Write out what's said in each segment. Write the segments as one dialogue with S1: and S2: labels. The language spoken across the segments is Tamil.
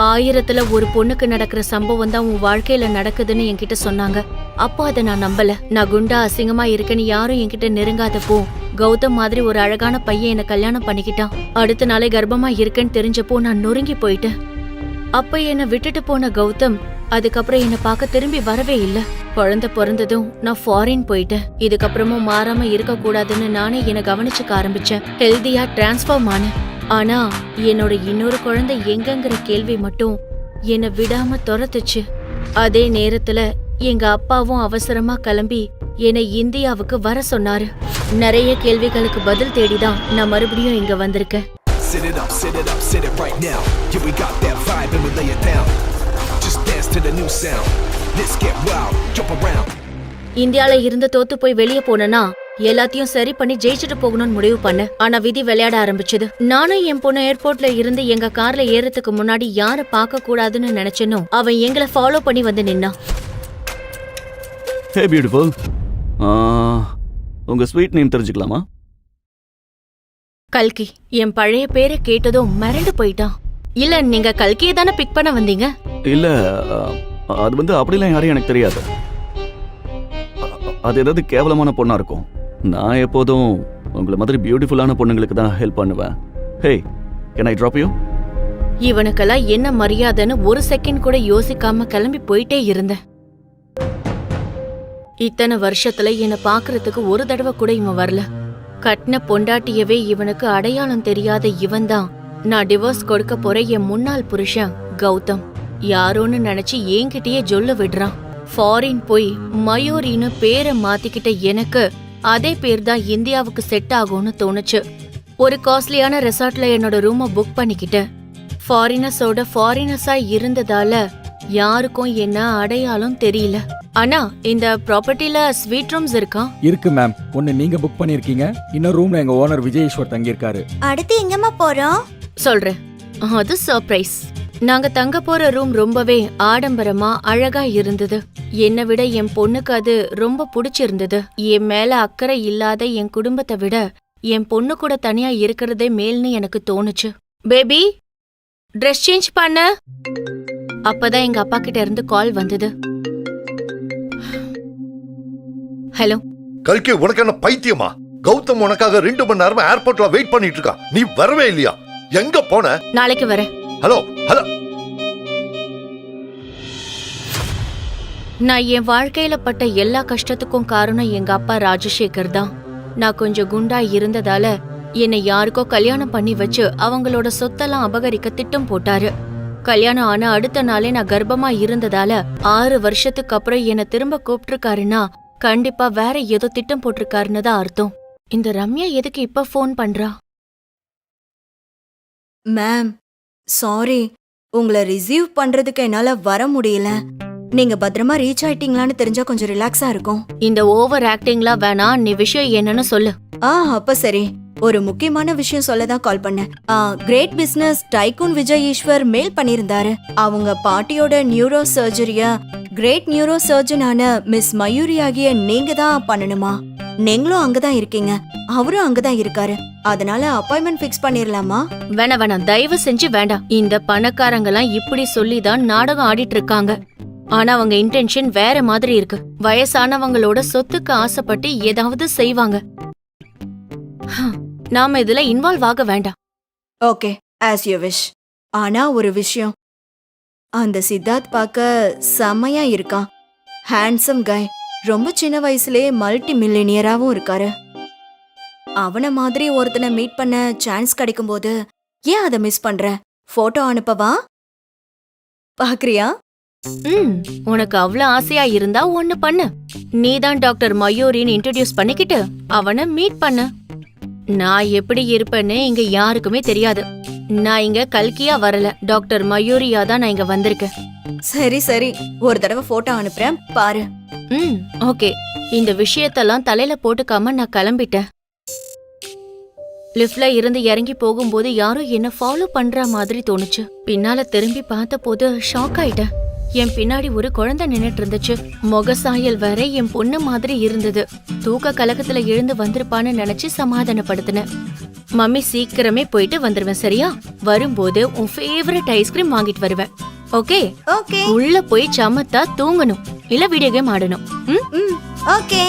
S1: 1000த்துல ஒரு பொண்ணுக்கு நடக்கிற சம்பவம் தான் உன் வாழ்க்கையில நடக்குதுன்னு என்கிட்ட சொன்னாங்க. அப்போ அதை நான் நம்பல. நான் குண்டா அசிங்கமா இருக்கேன்னு யாரும் என்கிட்ட நெருங்காதப்போ கௌதம் மாதிரி ஒரு அழகான பையன் என்ன கல்யாணம் பண்ணிக்கிட்டான். அடுத்த நாளே கர்ப்பமா இருக்கேன்னு தெரிஞ்சப்போ நான் நொறுங்கி போயிட்டேன். அப்ப என்னை விட்டுட்டு போன கௌதம் அதுக்கப்புறம் என்ன பார்க்க திரும்பி வரவே இல்ல. குழந்தை பிறந்ததும் நான் ஃபாரின் போயிட்டேன். இதுக்கப்புறமும் மாறாம இருக்க கூடாதுன்னு நானே என்ன கவனிச்சுக்க ஆரம்பிச்சேன். ஹெல்தியா டிரான்ஸ்ஃபார்ம் ஆனேன். ஆனா என்னோட இன்னொரு குழந்தை எங்கங்கிற கேள்வி மட்டும் என்னை விடாம துரத்துச்சு. அதே நேரத்துல எங்க அப்பாவும் அவசரமா கிளம்பி என்னை இந்தியாவுக்கு வர சொன்னாரு. நிறைய கேள்விகளுக்கு பதில் தேடிதான் நான் மறுபடியும் இங்க வந்திருக்கேன். இந்தியால இருந்து தோத்து போய் வெளியே போனா எல்லாத்தையும் சரி பண்ணி ஜெயிச்சுட்டு போகணும்னு முடிவு பண்ண. ஆனா விதி விளையாட ஆரம்பிச்சது. நானும் என் பொண்ணு ஏர்போர்ட்ல இருந்து எங்க கார்ல ஏறதுக்கு முன்னாடி யார பார்க்க கூடாதுன்னு நினைச்சனோ அவன் எங்களை ஃபாலோ பண்ணி வந்து நின்னான்.
S2: ஹே பியூட்டிஃபுல், உங்க ஸ்வீட் நேம் தெரிஞ்சுக்கலாமா?
S1: கல்கி. என் பழைய பேரை கேட்டதும் மிரண்டு போயிட்டான். இல்ல, நீங்க கல்கியை தானே பிக் பண்ண வந்தீங்க?
S2: இல்ல, அது அப்படிலாம் யாரையும் எனக்கு தெரியாது. அது ஏதாவது கேவலமான பொண்ணா இருக்கும். நான் எப்போதும் உங்களை மாதிரி பியூட்டிஃபுல்லான பொண்ணுங்களுக்கு தான் ஹெல்ப் பண்ணுவேன். ஹே, கேன் ஐ டிராப் யூ?
S1: இவனுக்கெல்லாம் என்ன மரியாதைன்னு ஒரு செகண்ட் கூட யோசிக்காம கிளம்பி போயிட்டே இருந்தேன். இத்தனை வருஷத்துல என்ன பாக்குறதுக்கு ஒரு தடவை கூட இவன் வரல. கட்டின பொண்டாட்டியவே இவனுக்கு அடையாளம் தெரியாத இவன் தான் நான் டிவோர்ஸ் கொடுக்க போற என் முன்னாள் புருஷன் கௌதம். யாரோன்னு நினைச்சு என்கிட்டயே ஜொல்ல விடுறான். ஃபாரின் போய் மயூரின்னு பேரை மாத்திக்கிட்ட எனக்கு அதே பேர் தான் இந்தியாவுக்கு செட் ஆகும்னு தோணுச்சு. ஒரு காஸ்ட்லியான ரெசார்ட்ல என்னோட ரூமை புக் பண்ணிக்கிட்டேன். ஃபாரினர்ஸோட ஃபாரினர்ஸா இருந்ததால யாருக்கும் என்ன அடையாளம் தெரியல. ஆனா இந்த ப்ராப்பர்ட்டில ஸ்வீட் ரூம்ஸ் இருக்கா?
S3: இருக்கு மேம். ஒன்னு நீங்க புக் பண்ணிருக்கீங்க, இன்னொரு ரூம்ல எங்க ஓனர் விஜயேஸ்வர் தங்கி இருக்காரு.
S4: அடுத்து எங்கம்மா போறோம்?
S1: சொல்றேன், அது சர்ப்ரைஸ். நாங்க தங்க போற ரூம் ரொம்பவே ஆடம்பரமா அழகா இருந்தது. என்னை விட என் பொண்ணுக்கு அது ரொம்ப பிடிச்சிருந்தது. என் மேல அக்கறை இல்லாத என் குடும்பத்தை விட என் பொண்ணு கூட தனியா இருக்கிறதே மேல்னு எனக்கு தோணுச்சு. பேபி, ட்ரெஸ் சேஞ்ச் பண்ண. அப்பதான் எங்க அப்பா கிட்ட இருந்து கால் வந்தது. ஹலோ
S5: கல்கி, உனக்கு என்ன பைத்தியமா? கௌதம் உனக்காக 2 மணி நேரமா ஏர்போர்ட்ல வெயிட் பண்ணிட்டு இருக்கான். நீ வரவே இல்லையா? எங்க போன?
S1: நாளைக்கு வரேன்.
S5: Hello hello.
S1: நான் என் வாழ்க்கையில பட்ட எல்லா கஷ்டத்துக்கும் காரணம் எங்க அப்பா ராஜசேகர் தான். நான் கொஞ்சம் குண்டா இருந்ததால என்னை யாருக்கோ கல்யாணம் பண்ணி வச்சு அவங்களோட சொத்தெல்லாம் அபகரிக்க திட்டம் போட்டாரு. கல்யாணம் ஆன அடுத்த நாளே நான் கர்ப்பமா இருந்ததால 6 வருஷத்துக்கு அப்புறம் என்னை திரும்ப கூப்பிட்டுருக்காருன்னா கண்டிப்பா வேற ஏதோ திட்டம் போட்டிருக்காருன்னு தான் அர்த்தம். இந்த ரம்யா எதுக்கு இப்ப போன் பண்றா?
S4: மேம், சாரி, உங்களை ரிசீவ் பண்றதுக்கு என்னால வர முடியல. நீங்க பத்திரமா ரீச் ஆயிட்டீங்களான்னு தெரிஞ்சா கொஞ்சம் ரிலாக்ஸா இருக்கும்.
S1: இந்த ஓவர் ஆக்டிங்லாம் வேணா, நீ விஷயம் என்னன்னு சொல்லு.
S4: அப்ப சரி. ஒரு முக்கியமான விஷயம் சொல்லதான் கால் பண்ணேன். Great business tycoon Vijay Eshwar mail பண்ணிருந்தாரு. அவங்க பாட்டியோட நியூரோ சர்ஜரிய கிரேட் நியூரோ சர்ஜனான மிஸ் மயூரி ஆகிய நீங்க தான் பண்ணணுமா? நீங்களும் அங்கதான் இருக்கீங்க, அவரும் அங்கதான் இருக்காரு. அதனால அப்பாயின்மெண்ட் ஃபிக்ஸ் பண்ணிரலாமா?
S1: வேணாம், தயவு செஞ்சு வேண்டாம். இந்த பணக்காரங்கெல்லாம் இப்படி சொல்லிதான் நாடகம் ஆடிட்டு இருக்காங்க. ஆனா அவங்க இன்டென்ஷன் வேற மாதிரி இருக்கு. வயசானவங்களோட சொத்துக்கு ஆசைப்பட்டு ஏதாவது செய்வாங்க. நாம இதுல இன்வால்வ் ஆக வேண்டாம்.
S4: Okay, as you wish. ஆனா ஒரு விஷயம், அந்த சித்தார்த் பார்க்க செமையா இருக்கான். ஹேண்ட்ஸம் கை. ரொம்ப சின்ன வயசுலயே மல்டி மில்லியனியராவும் இருக்காரு. அவன மாதிரி ஒருத்தனை மீட் பண்ண சான்ஸ் கிடைக்கும் போது ஏன் அதை மிஸ் பண்ற? போட்டோ அனுப்பவா? பாக்குறியா?
S1: உனக்கு அவ்வளவு ஆசையா இருந்தா ஒண்ணு பண்ணு. நீதான் டாக்டர் மயூரின்னு இன்ட்ரோடியூஸ் பண்ணிக்கிட்டு அவனை மீட் பண்ணு. நான் எப்படி இருப்பேன்னு இங்க யாருக்குமே தெரியாது. நான் இங்க கல்கியா வரல, டாக்டர் மயூரியா தான் நான் இங்க வந்திருக்கேன்.
S4: சரி சரி, ஒரு தடவை போட்டோ அனுப்புறேன் பாரு.
S1: ஓகே. இந்த விஷயத்தெல்லாம் தலையில போட்டுக்காம நான் கிளம்பிட்டேன். லிஃப்ட்ல இருந்து இறங்கி போகும்போது யாரும் என்ன ஃபாலோ பண்ற மாதிரி தோணுச்சு. பின்னால திரும்பி பார்த்த போது ஷாக் ஆயிட்டேன். என் பின்னாடி ஒரு குழந்தை நின்னுட்டு இருந்துச்சு. முகசாயல் வேற என் பொண்ணு மாதிரி இருந்தது. தூக்க கலக்கத்துல எழுந்து வந்திருப்பான்னு நினைச்சு சமாதானப்படுத்தினேன். மம்மி சீக்கிரமே போயிட்டு வந்துருவேன் சரியா? வரும்போது உன் ஃபேவரட் ஐஸ்கிரீம் வாங்கிட்டு வருவேன். ஓகே?
S4: ஓகே.
S1: உள்ள போய் சமத்தா தூங்கணும், இல்ல வீடியோ கேம் ஆடணும்.
S4: ஓகே.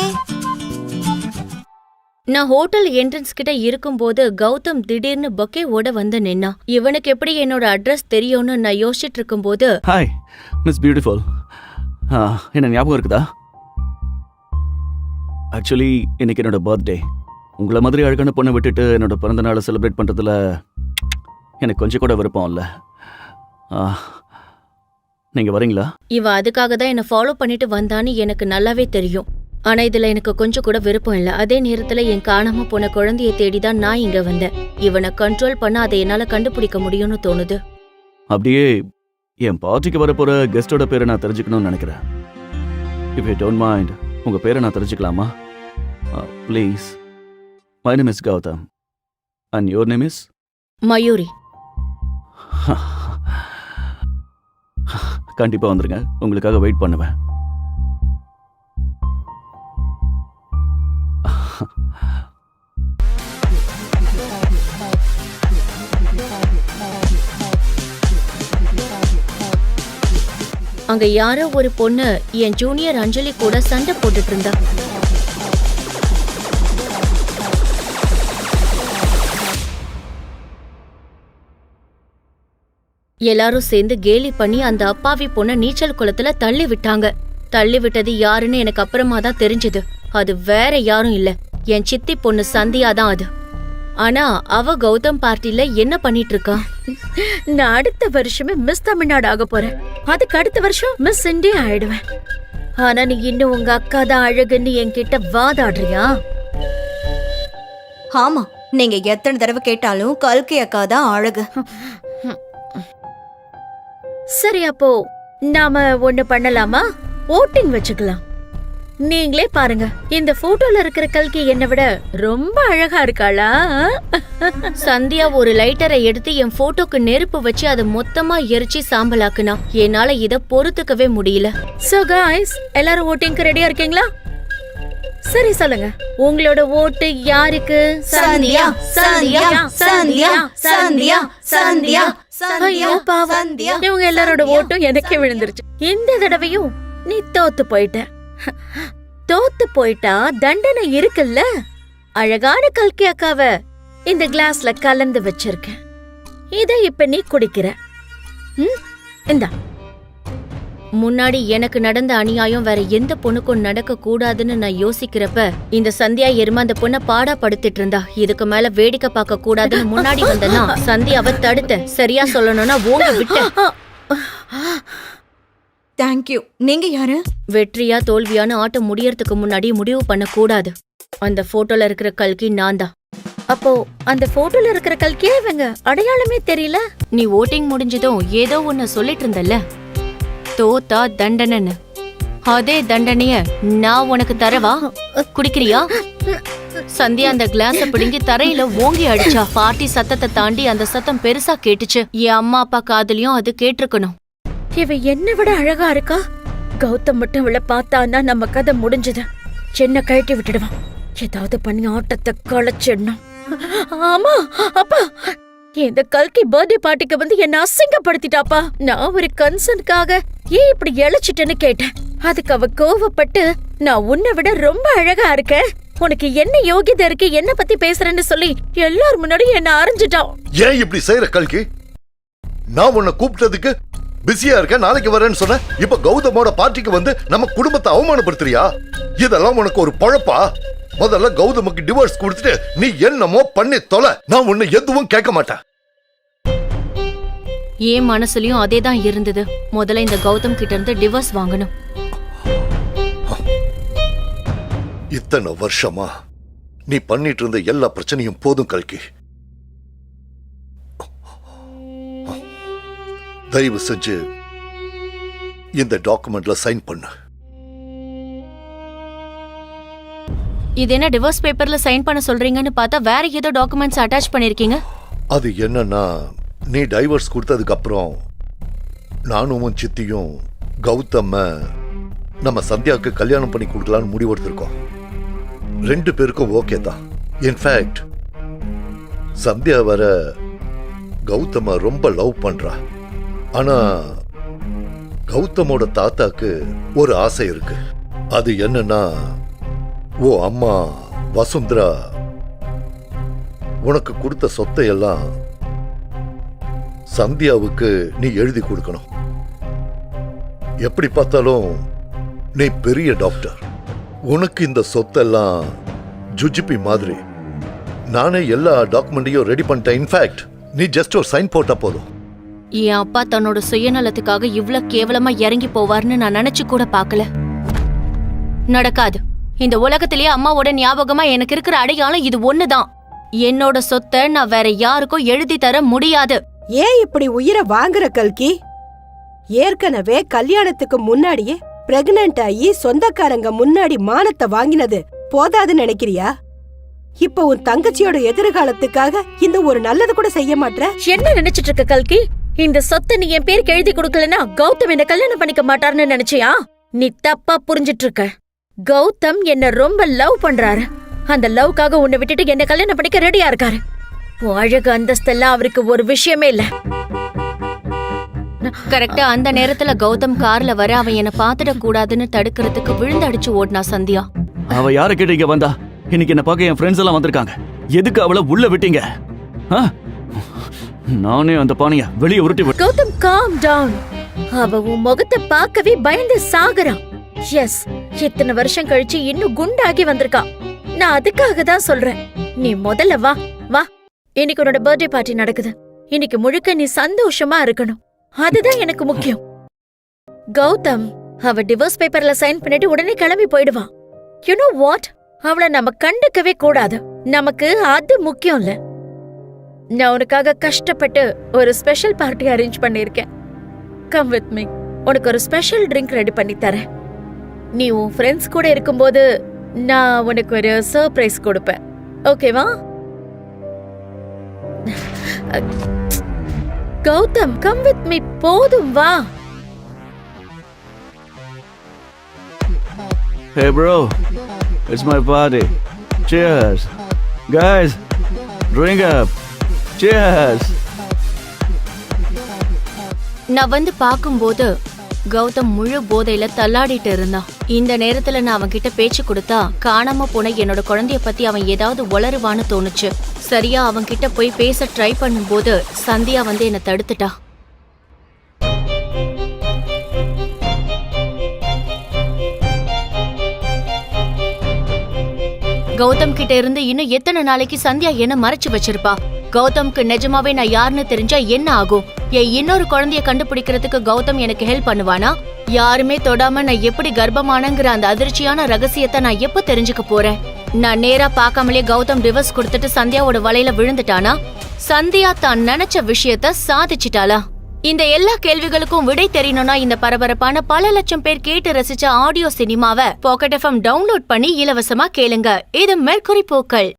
S1: நான் ஹோட்டல் என்ட்ரன்ஸ் கிட்ட இருக்கும்போது கௌதம் திடீர்னு பொக்கேவோட வந்து நின்னா. இவனுக்கு எப்படி என்னோட அட்ரஸ் தெரியும்னு நான் யோசிச்சுட்டு இருக்கும்போது,
S2: ஹாய் மிஸ் பியூட்டிஃபுல். என்ன ஞாபகம் இருக்குதா? ஆக்சுவலி இன்னைக்கு என்னோட பர்த்டே. உங்களை மாதிரி அழகான பொண்ணை விட்டுட்டு என்னோட பிறந்த நாளை செலிப்ரேட் பண்ணுறதுல எனக்கு கொஞ்சம் கூட விருப்பம் இல்லை. நீங்கள் வரீங்களா?
S1: இவ அதுக்காக தான் என்ன ஃபாலோ பண்ணிட்டு வந்தான்னு எனக்கு நல்லாவே தெரியும். ஆனா இதுல எனக்கு கொஞ்சம் கூட விருப்பம் இல்ல. அதே நேரத்துல என் காணாம போன குழந்தைய தேடிதான் நான் இங்க வந்தேன். இவனை கண்ட்ரோல் பண்ண அதை என்னால கண்டுபிடிக்க முடியும்னு தோணுது.
S2: அப்படியே என் பார்ட்டிக்கு வரப்போற கெஸ்டோட பேரை நான் தெரிஞ்சுக்கணும்னு நினைக்கிறேன். இஃப் யூ டோன்ட் மைண்ட், உங்க பேரை நான் தெரிஞ்சுக்கலாமா? Please. My name is Gautham. And your name is?
S1: Mayuri.
S2: கண்டிப்பா வந்துருங்க, உங்களுக்காக வெயிட் பண்ணுவேன்.
S1: அங்க யாரோ ஒரு பொண்ணு என் ஜூனியர் அஞ்சலி கூட சண்டை போட்டுட்டு இருந்தா. எல்லாரும் சேர்ந்து கேலி பண்ணி அந்த அப்பாவி பொண்ண நீச்சல் குளத்துல தள்ளி விட்டாங்க. தள்ளி விட்டது யாருன்னு எனக்கு அப்புறமா தான் தெரிஞ்சது. அது வேற யாரும் இல்ல, என் சித்தி பொண்ணு சந்தியா தான் அது. ஆனா அவ கௌதம் பார்ட்டில என்ன பண்ணிட்டு இருக்கா? நான் அடுத்த வருஷமே மிஸ் தமிழ்நாடு ஆக போறேன். அதுக்கு அடுத்த வருஷம் மிஸ் இந்தியா ஆயிடுவேன். ஆனா நீ இன்னும் உங்க அக்கா தான் அழகுன்னு என்கிட்ட வாதாடுறியா?
S4: ஆமா, நீங்க எத்தனை தடவை கேட்டாலும் கல்கி அக்கா தான் அழகு.
S1: சரி, அப்போ நாம ஒண்ணு பண்ணலாமா? ஓட்டிங் வச்சுக்கலாம். நீங்களே பாருங்க, இந்த போட்டோல இருக்கிற கல்கி என்னை விட ரொம்ப அழகா இருக்காளா? சந்தியா ஒரு லைட்டரை எடுத்து என் போட்டோக்கு நெருப்பு வச்சு அதை மொத்தமா எரிச்சு சாம்பலாக்குனா. என்னால இத பொறுத்துக்கவே முடியல. சோ गाइस, எல்லாரும் ஓட்டிங்க்கு ரெடியா இருக்கீங்களா? சரி சொல்லுங்க, உங்களோட ஓட்டு யாருக்கு?
S4: சந்தியா, சந்தியா, சந்தியா, சந்தியா, சந்தியா,
S1: ஐயோ பாவம், இவங்க எல்லாரோட ஓட்டும் எனக்கே விழுந்துருச்சு. இந்த தடவையும் நீ தோத்து போயிட்ட. தோத்து போயிட்டா தண்டனை இருக்குல்ல. அழகான கல்கி அக்காவ இந்த கிளாஸ்ல கலந்து வச்சிருக்கேன். இத இப்ப நீ குடிக்கிற. இந்தா. முன்னாடி எனக்கு நடந்த அநியாயம் வேற எந்த பொண்ணுக்கும் நடக்க கூடாதுன்னு நான் யோசிக்கிறப்ப இந்த சந்தியா எருமை அந்த பொண்ண பாடா படுத்திட்டு இருந்தா. இதுக்கு மேல வேடிக்கை பார்க்க கூடாதுன்னு முன்னாடி வந்தனா சந்தியாவை தடுத்த. சரியா சொல்லணும்னா ஓங்க விட்ட.
S4: தேங்க்யூ. நீங்க யாரு?
S1: வெற்றியா தோல்வியான்னு ஆட்டம் முடியறதுக்கு முன்னாடி முடிவு பண்ண கூடாது. அந்த போட்டோல இருக்கிற கல்கி நான் தான். அப்போ அந்த போட்டோல இருக்கிற கல்கியே இவங்க அடையாளமே தெரியல. நீ ஓட்டிங் முடிஞ்சதும் ஏதோ ஒன்னு சொல்லிட்டு இருந்தல்ல, தோத்தா தண்டனைன்னு. அதே தண்டனைய நான் உனக்கு தரவா? குடிக்கிறியா? சந்தியா அந்த கிளாஸ பிடுங்கி தரையில ஓங்கி அடிச்சா. பார்ட்டி சத்தத்தை தாண்டி அந்த சத்தம் பெருசா கேட்டுச்சு. என் அம்மா அப்பா காதுலயும் அது கேட்டிருக்கணும். இவ என்ன விட அழகா இருக்கா. கௌதம் மட்டும் இவள பார்த்தான்னா நம்ம கதை முடிஞ்சது. சின்ன கழட்டி விட்டுடுவான். ஏதாவது பண்ணி ஆட்டத்தை களைச்சிடணும். ஆமா அப்பா, இந்த கல்கி பர்த்டே பார்ட்டிக்கு வந்து என்ன அசிங்கப்படுத்திட்டாப்பா. நான் ஒரு கன்சர்னுக்காக ஏன் இப்படி இழைச்சிட்டேன்னு கேட்டேன். அதுக்கு அவ கோவப்பட்டு, நான் உன்னை விட ரொம்ப அழகா இருக்கேன், உனக்கு என்ன யோகியதை இருக்கு என்ன பத்தி பேசுறேன்னு சொல்லி எல்லாரும் முன்னாடி என்ன அரைஞ்சிட்டான்.
S5: ஏன் இப்படி செய்யற கல்கி? நான் உன்னை கூப்பிட்டதுக்கு பிஸியா இருக்க, நாளைக்கு வரேன்னு சொன்ன. இப்ப கௌதமோட பார்ட்டிக்கு வந்து நம்ம குடும்பத்தை அவமானப்படுத்துறியா? இதெல்லாம் உனக்கு ஒரு பழப்பா? முதல்ல கௌதமுக்கு டிவோர்ஸ் கொடுத்துட்டு நீ என்னமோ பண்ணி தொலை. நான் உன்னை எதுவும் கேட்க மாட்டேன்.
S1: ஏன் மனசுலயும் அதேதான் இருந்தது. முதல்ல இந்த கௌதம் கிட்ட இருந்து டிவோர்ஸ் வாங்கணும்.
S5: இத்தனை வருஷமா நீ பண்ணிட்டு இருந்த எல்லா பிரச்சனையும் போதும் கல்கி. தயவு செஞ்சு இந்த டாக்குமெண்ட்ல சைன் பண்ணு.
S1: இது என்ன டிவோர்ஸ் பேப்பர்ல சைன் பண்ண சொல்றீங்கன்னு பார்த்தா வேற ஏதோ டாக்குமெண்ட்ஸ் அட்டாச் பண்ணிருக்கீங்க.
S5: அது என்னன்னா, நீ டைவர்ஸ் கொடுத்ததுக்கு அப்புறம் நானும் உன் சித்தியும் கௌதம்ம நம்ம சந்தியாவுக்கு கல்யாணம் பண்ணி கொடுக்கலான்னு முடிவெடுத்திருக்கோம். 2 பேருக்கும் ஓகே தான். இன்ஃபேக்ட் சந்தியா வர கௌதம ரொம்ப லவ் பண்றா. ஆனா கௌதமோட தாத்தாக்கு ஒரு ஆசை இருக்கு. அது என்னன்னா, ஓ அம்மா வசுந்தரா உனக்கு கொடுத்த சொத்தை எல்லாம் சந்தியாவுக்கு நீ எழுதி கொடுக்கணும். எப்படி பார்த்தாலும் நீ பெரிய டாக்டர். உனக்கு இந்த சொத்தெல்லாம் ஜுஜிபி மாதிரி. நானே எல்லா டாக்குமெண்ட்டையும் ரெடி பண்ணிட்டேன். இன்ஃபேக்ட் நீ ஜஸ்ட் ஒரு சைன் போட்டா போதும்.
S1: என் அப்பா தன்னோட சுயநலத்துக்காக இவ்ளோ கேவலமா இறங்கி போவார்னு நான் நினைச்சு கூட பார்க்கல. நடக்காது. இந்த உலகத்திலேயே அம்மாவோட ஞாபகமா எனக்கு இருக்கிற அடையாளம் இது ஒண்ணுதான். என்னோட சொத்தை நான் வேற யாருக்கும் எழுதி தர முடியாது.
S6: ஏன் இப்படி உயிரை வாங்குற கல்கி? ஏற்கனவே கல்யாணத்துக்கு முன்னாடியே பிரெக்னன்ட் ஆகி சொந்தக்காரங்க முன்னாடி மானத்தை வாங்கினது போதாதுன்னு நினைக்கிறியா? இப்ப உன் தங்கச்சியோட எதிர்காலத்துக்காக இந்த ஒரு நல்லது கூட செய்ய மாட்ற?
S1: என்ன நினைச்சிட்டு இருக்க கல்கி? இந்த சொத்தை நீ என் பேருக்கு எழுதி கொடுக்கலனா கௌதம் என்ன கல்யாணம் பண்ணிக்க மாட்டார்னு நினைச்சியா? நீ தப்பா புரிஞ்சிட்டு இருக்க. கௌதம் என்ன ரொம்ப லவ் பண்றாரு. அந்த லவ்க்காக உன்னை விட்டுட்டு என்ன கல்யாணம் பண்ணிக்க ரெடியா இருக்காரு. அழகு அந்தஸ்தெல்லாம் அவருக்கு ஒரு விஷயமே இல்ல. கரெக்டா அந்த நேரத்துல கௌதம் கார்ல வர அவன் என்ன பாத்துட கூடாதுன்னு தடுக்கிறதுக்கு விழுந்தடிச்சு ஓடினா சந்தியா.
S2: அவ யார கேட்டு இங்க வந்தா? இன்னைக்கு என்ன பார்க்க என் ஃப்ரெண்ட்ஸ் எல்லாம் வந்திருக்காங்க. எதுக்கு அவளை உள்ள விட்டீங்க? நானே அந்த பானைய வெளியே உருட்டி விட்டு.
S1: Gautham calm down. அவ உன் முகத்தை பார்க்கவே பயந்து சாகுறான். எஸ், இத்தனை வருஷம் கழிச்சு இன்னும் குண்டாகி வந்திருக்கா. நான் அதுக்காக தான் சொல்றேன். நீ முதல்ல வா வா. இன்னைக்கு உன்னோட பர்த்டே பார்ட்டி நடக்குது. இன்னைக்கு முழுக்க நீ சந்தோஷமா இருக்கணும். அதுதான் எனக்கு முக்கியம். கௌதம் அவ டிவோர்ஸ் பேப்பர்ல சைன் பண்ணிட்டு உடனே கிளம்பி போயிடுவான். You know what? அவளை நம்ம கண்டுக்கவே கூடாது. நமக்கு அது முக்கியம் இல்ல. நான் உனக்காக கஷ்டப்பட்டு ஒரு ஸ்பெஷல் பார்ட்டி அரேஞ்ச் பண்ணிருக்கேன். Come with me. உனக்கு ஒரு ஸ்பெஷல் ட்ரிங்க் ரெடி பண்ணி தரேன். நீ உன் ஃப்ரெண்ட்ஸ் கூட இருக்கும்போது நான் உனக்கு ஒரு சர்ப்ரைஸ் கொடுப்பேன். ஓகேவா? Gautham come with me. போதும் வா.
S2: Hey bro, it's my party. Cheers. Guys, drink up. Cheers.
S1: நான் வந்து பாக்கும்போது கௌதம் முழு போதையில தள்ளாடிட்டு இருந்தான். இந்த நேரத்துல நான் அவன் கிட்ட பேச்சு கொடுத்தா காணாம போன என்னோட குழந்தைய பத்தி அவன் ஏதாவது உளறுவான்னு தோணுச்சு. சரியா அவன் கிட்ட போய் பேச ட்ரை பண்ணும்போது சந்தியா வந்து என்ன தடுத்துட்டா. கௌதம் கிட்ட இருந்து இன்னும் எத்தனை நாளைக்கு சந்தியா என்ன மறைச்சு வச்சிருப்பா? கௌதம்க்கு நிஜமாவே நான் யாருன்னு தெரிஞ்சா என்ன ஆகும்? என் இன்னொரு குழந்தைய கண்டுபிடிக்கிறதுக்கு கௌதம் எனக்கு ஹெல்ப் பண்ணுவானா? யாருமே தொடாம நான் எப்படி கர்ப்பமானங்கிற அந்த அதிர்ச்சியான ரகசியத்தை நான் எப்ப தெரிஞ்சுக்க போறேன்? நான் நேரா பார்க்காமலே கௌதம் டிவோர்ஸ் கொடுத்துட்டு சந்தியாவோட வலையில விழுந்துட்டானா? சந்தியா தான் நினைச்ச விஷயத்த சாதிச்சிட்டாளா? இந்த எல்லா கேள்விகளுக்கும் விடை தெரியணும்னா இந்த பரபரப்பான பல லட்சம் பேர் கேட்டு ரசிச்ச ஆடியோ சினிமாவை பாக்கெட் FM டவுன்லோட் பண்ணி இலவசமா கேளுங்க. இது மெர்க்குரி பூக்கள்.